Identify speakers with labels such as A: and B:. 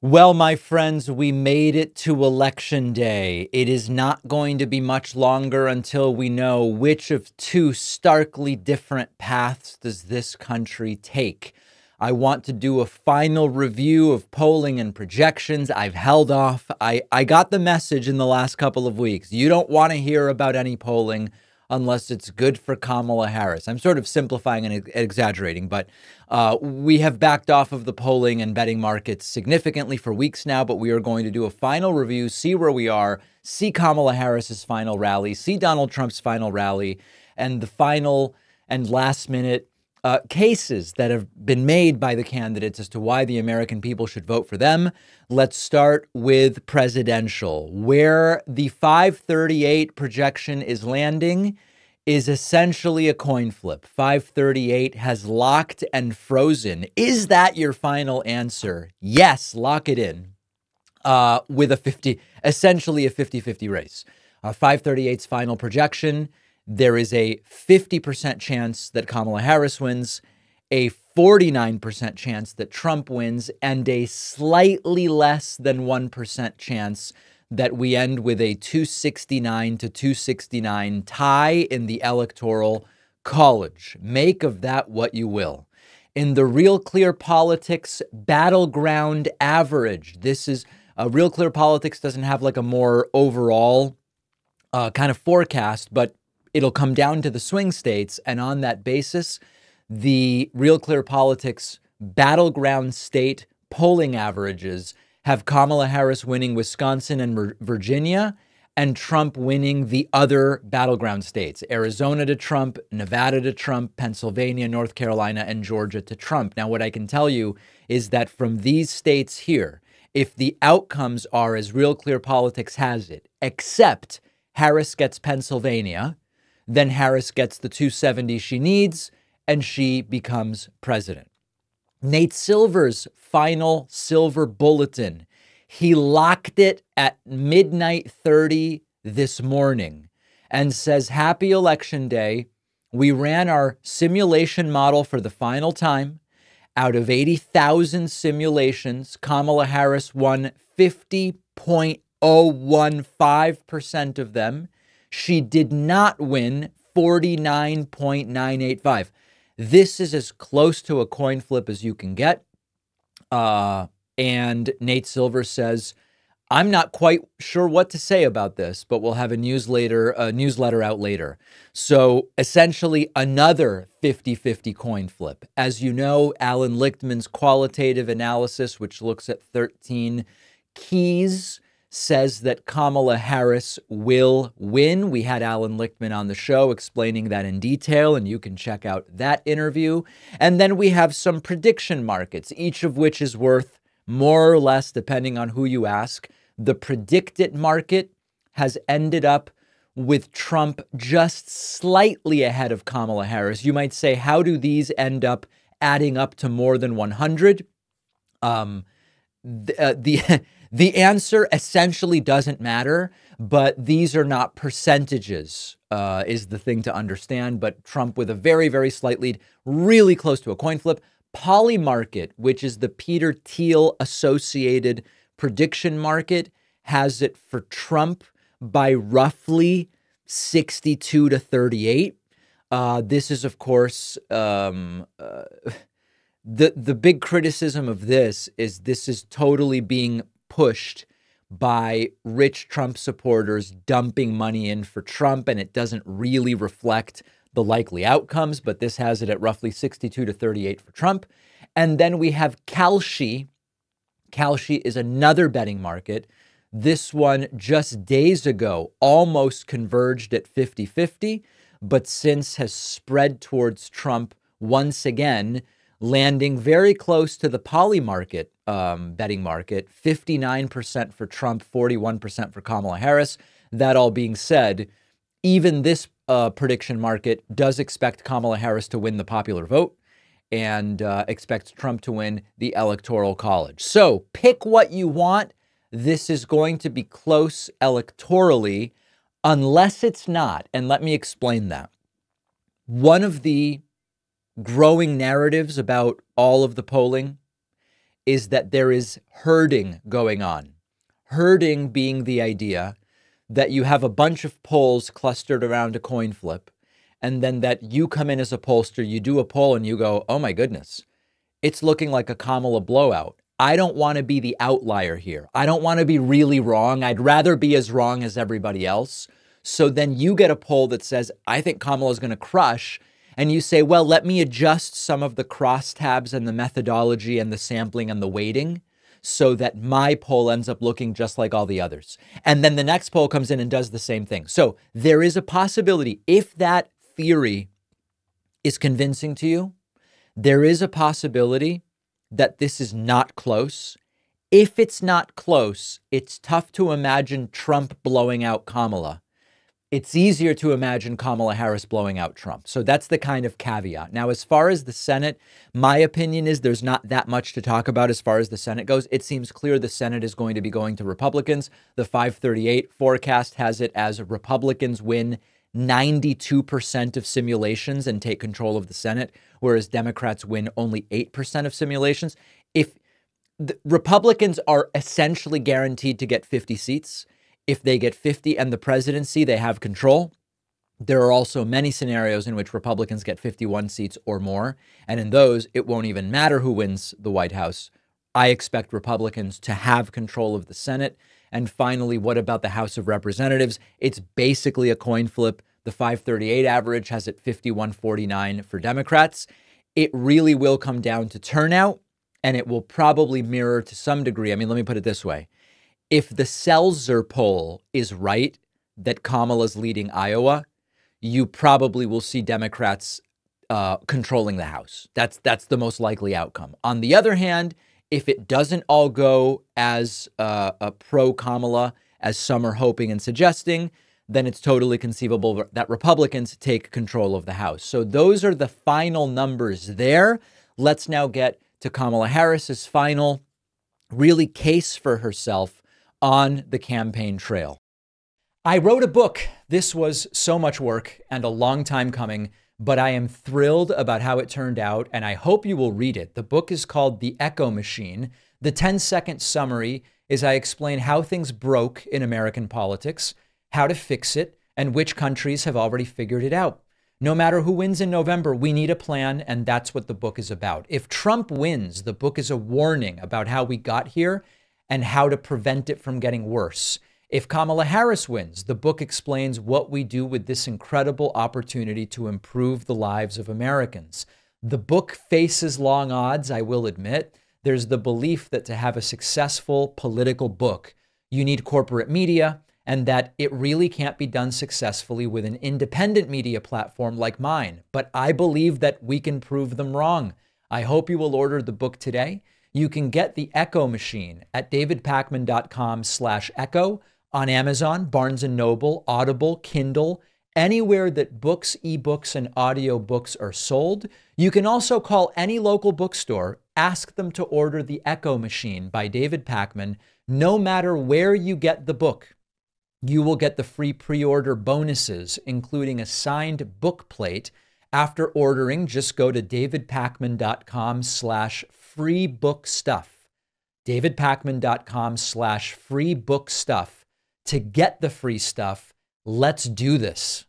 A: Well, my friends, we made it to Election Day. It is not going to be much longer until we know which of two starkly different paths does this country take. I want to do a final review of polling and projections. I've held off. I got the message in the last couple of weeks. You don't want to hear about any polling unless it's good for Kamala Harris. I'm sort of simplifying and exaggerating, but we have backed off of the polling and betting markets significantly for weeks now, but we are going to do a final review, see where we are, see Kamala Harris's final rally, see Donald Trump's final rally, and the final and last minute cases that have been made by the candidates as to why the American people should vote for them. Let's start with presidential, where the 538 projection is landing is essentially a coin flip. 538 has locked and frozen. Is that your final answer? Yes, lock it in. With essentially a 50-50 race. 538's final projection, there is a 50% chance that Kamala Harris wins, a 49% chance that Trump wins, and a slightly less than 1% chance that we end with a 269 to 269 tie in the Electoral College. Make of that what you will. In the Real Clear Politics battleground average, this is Real Clear Politics doesn't have like a more overall kind of forecast, but it'll come down to the swing states. And on that basis, the Real Clear Politics battleground state polling averages have Kamala Harris winning Wisconsin and Virginia and Trump winning the other battleground states, Arizona to Trump, Nevada to Trump, Pennsylvania, North Carolina, and Georgia to Trump. Now, what I can tell you is that from these states here, if the outcomes are as Real Clear Politics has it, except Harris gets Pennsylvania, then Harris gets the 270 she needs, and she becomes president. Nate Silver's final silver bulletin, he locked it at midnight 30 this morning and says, happy election day. We ran our simulation model for the final time. Out of 80,000 simulations, Kamala Harris won 50.015% of them. She did not win 49.985. This is as close to a coin flip as you can get. And Nate Silver says, I'm not quite sure what to say about this, but we'll have a newsletter out later. So essentially another 50-50 coin flip. As you know, Alan Lichtman's qualitative analysis, which looks at 13 keys, says that Kamala Harris will win. We had Alan Lichtman on the show explaining that in detail, and you can check out that interview. And then we have some prediction markets, each of which is worth more or less, depending on who you ask. The predicted market has ended up with Trump just slightly ahead of Kamala Harris. You might say, how do these end up adding up to more than 100? The answer essentially doesn't matter, but these are not percentages, is the thing to understand. But Trump with a very, very slight lead, really close to a coin flip. Polymarket, which is the Peter Thiel associated prediction market, has it for Trump by roughly 62 to 38. This is, of course, the big criticism of this is totally being pushed by rich Trump supporters dumping money in for Trump, and it doesn't really reflect the likely outcomes, but this has it at roughly 62 to 38 for Trump. And then we have Kalshi. Kalshi is another betting market. This one just days ago almost converged at 50-50, but since has spread towards Trump once again, landing very close to the Polymarket betting market, 59% for Trump, 41% for Kamala Harris. That all being said, even this prediction market does expect Kamala Harris to win the popular vote and expects Trump to win the Electoral College. So pick what you want. This is going to be close electorally, unless it's not. And let me explain that. One of the growing narratives about all of the polling is that there is herding going on. Herding being the idea that you have a bunch of polls clustered around a coin flip, and then that you come in as a pollster, you do a poll and you go, oh my goodness, it's looking like a Kamala blowout. I don't want to be the outlier here. I don't want to be really wrong. I'd rather be as wrong as everybody else. So then you get a poll that says, I think Kamala is going to crush. And you say, well, let me adjust some of the crosstabs and the methodology and the sampling and the weighting so that my poll ends up looking just like all the others. And then the next poll comes in and does the same thing. So there is a possibility, if that theory is convincing to you, there is a possibility that this is not close. If it's not close, it's tough to imagine Trump blowing out Kamala. It's easier to imagine Kamala Harris blowing out Trump. So that's the kind of caveat. Now, as far as the Senate, my opinion is there's not that much to talk about as far as the Senate goes. It seems clear the Senate is going to be going to Republicans. The 538 forecast has it as Republicans win 92% of simulations and take control of the Senate, whereas Democrats win only 8% of simulations. If the Republicans are essentially guaranteed to get 50 seats, if they get 50 and the presidency, they have control. There are also many scenarios in which Republicans get 51 seats or more. And in those, it won't even matter who wins the White House. I expect Republicans to have control of the Senate. And finally, what about the House of Representatives? It's basically a coin flip. The 538 average has it 51-49 for Democrats. It really will come down to turnout, and it will probably mirror to some degree. I mean, let me put it this way. If the Seltzer poll is right, that Kamala's leading Iowa, you probably will see Democrats controlling the House. That's the most likely outcome. On the other hand, if it doesn't all go as a pro-Kamala as some are hoping and suggesting, then it's totally conceivable that Republicans take control of the House. So those are the final numbers there. Let's now get to Kamala Harris's final really case for herself on the campaign trail. I wrote a book. This was so much work and a long time coming, but I am thrilled about how it turned out, and I hope you will read it. The book is called The Echo Machine. The 10-second summary is I explain how things broke in American politics, how to fix it, and which countries have already figured it out. No matter who wins in November, we need a plan, and that's what the book is about. If Trump wins, the book is a warning about how we got here and how to prevent it from getting worse. If Kamala Harris wins, the book explains what we do with this incredible opportunity to improve the lives of Americans. The book faces long odds, I will admit. There's the belief that to have a successful political book, you need corporate media, and that it really can't be done successfully with an independent media platform like mine. But I believe that we can prove them wrong. I hope you will order the book today. You can get The Echo Machine at davidpakman.com/echo, on Amazon, Barnes & Noble, Audible, Kindle, anywhere that books, ebooks, and audiobooks are sold. You can also call any local bookstore, ask them to order The Echo Machine by David Pakman. No matter where you get the book, you will get the free pre-order bonuses, including a signed book plate. After ordering, just go to davidpakman.com/freebookstuff. davidpakman.com/freebookstuff to get the free stuff. Let's do this.